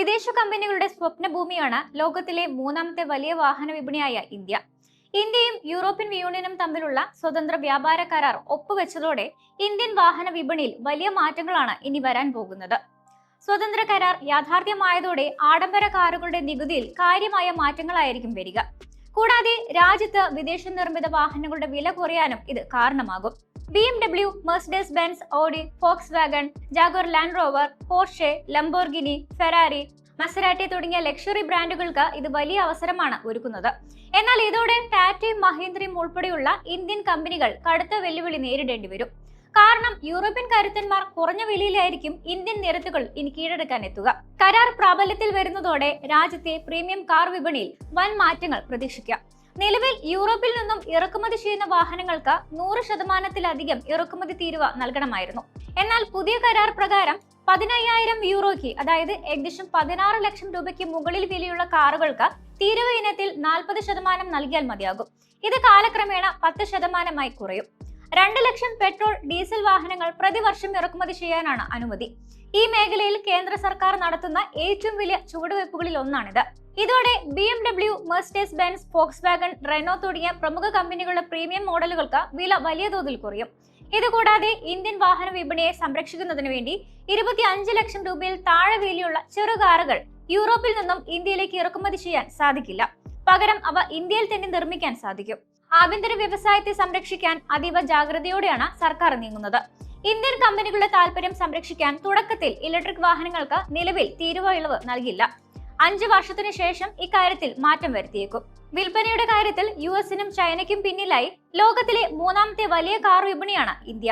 വിദേശ കമ്പനികളുടെ സ്വപ്നഭൂമിയാണ് ലോകത്തിലെ മൂന്നാമത്തെ വലിയ വാഹന വിപണിയായ ഇന്ത്യ. ഇന്ത്യയും യൂറോപ്യൻ യൂണിയനും തമ്മിലുള്ള സ്വതന്ത്ര വ്യാപാര കരാർ ഒപ്പുവെച്ചതോടെ ഇന്ത്യൻ വാഹന വിപണിയിൽ വലിയ മാറ്റങ്ങളാണ് ഇനി വരാൻ പോകുന്നത്. സ്വതന്ത്ര കരാർ യാഥാർത്ഥ്യമായതോടെ ആഡംബര കാറുകളുടെ നികുതിയിൽ കാര്യമായ മാറ്റങ്ങളായിരിക്കും വരിക. കൂടാതെ രാജ്യത്ത് വിദേശ നിർമ്മിത വാഹനങ്ങളുടെ വില കുറയാനും ഇത് കാരണമാകും. BMW, Mercedes Benz, Audi, Volkswagen, Jaguar Land Rover, Porsche, Lamborghini, Ferrari, Maserati തുടങ്ങിയ ലക്ഷറി ബ്രാൻഡുകൾക്ക് ഇത് വലിയ അവസരമാണ് ഒരുക്കുന്നത്. എന്നാൽ ഇതോടെ ടാറ്റയും മഹീന്ദ്രയും ഉൾപ്പെടെയുള്ള ഇന്ത്യൻ കമ്പനികൾ കടുത്ത വെല്ലുവിളി നേരിടേണ്ടി വരും. കാരണം യൂറോപ്യൻ കരുത്തന്മാർ കുറഞ്ഞ വിലയിലായിരിക്കും ഇന്ത്യൻ നിരത്തുകൾ ഇനി കീഴടക്കാൻ എത്തുക. കരാർ പ്രാബല്യത്തിൽ വരുന്നതോടെ രാജ്യത്തെ പ്രീമിയം കാർ വിപണിയിൽ വൻ മാറ്റങ്ങൾ പ്രതീക്ഷിക്കാം. നിലവിൽ യൂറോപ്പിൽ നിന്നും ഇറക്കുമതി ചെയ്യുന്ന വാഹനങ്ങൾക്ക് 100% ഇറക്കുമതി തീരുവ നൽകണമായിരുന്നു. എന്നാൽ പുതിയ കരാർ പ്രകാരം 15,000 യൂറോയ്ക്ക്, അതായത് ഏകദേശം 16 ലക്ഷം രൂപയ്ക്ക് മുകളിൽ വിലയുള്ള കാറുകൾക്ക് തീരുവ ഇനത്തിൽ 40% നൽകിയാൽ മതിയാകും. ഇത് കാലക്രമേണ 10% കുറയും. 2 ലക്ഷം പെട്രോൾ, ഡീസൽ വാഹനങ്ങൾ പ്രതിവർഷം ഇറക്കുമതി ചെയ്യാനാണ് അനുമതി. ഈ മേഖലയിൽ കേന്ദ്ര സർക്കാർ നടത്തുന്ന ഏറ്റവും വലിയ ചുവടുവയ്പ്പുകളിൽ ഒന്നാണിത്. ഇതോടെ BMW, Mercedes Benz, Volkswagen, Renault തുടങ്ങിയ പ്രമുഖ കമ്പനികളുടെ പ്രീമിയം മോഡലുകൾക്ക് വില വലിയ തോതിൽ കുറയും. ഇതുകൂടാതെ ഇന്ത്യൻ വാഹന വിപണിയെ സംരക്ഷിക്കുന്നതിന് വേണ്ടി 25 ലക്ഷം രൂപയിൽ താഴെ വിലയുള്ള ചെറു കാറുകൾ യൂറോപ്പിൽ നിന്നും ഇന്ത്യയിലേക്ക് ഇറക്കുമതി ചെയ്യാൻ സാധിക്കില്ല. പകരം അവ ഇന്ത്യയിൽ തന്നെ നിർമ്മിക്കാൻ സാധിക്കും. ആഭ്യന്തര വ്യവസായത്തെ സംരക്ഷിക്കാൻ അതീവ ജാഗ്രതയോടെയാണ് സർക്കാർ നീങ്ങുന്നത്. ഇന്ത്യൻ കമ്പനികളുടെ താൽപര്യം സംരക്ഷിക്കാൻ തുടക്കത്തിൽ ഇലക്ട്രിക് വാഹനങ്ങൾക്ക് നിലവിൽ തീരുവ ഇളവ് നൽകില്ല. 5 വർഷത്തിനു ശേഷം ഇക്കാര്യത്തിൽ മാറ്റം വരുത്തിയേക്കും. വിൽപ്പനയുടെ കാര്യത്തിൽ US-നും ചൈനയ്ക്കും പിന്നിലായി ലോകത്തിലെ മൂന്നാമത്തെ വലിയ കാർ വിപണിയാണ് ഇന്ത്യ.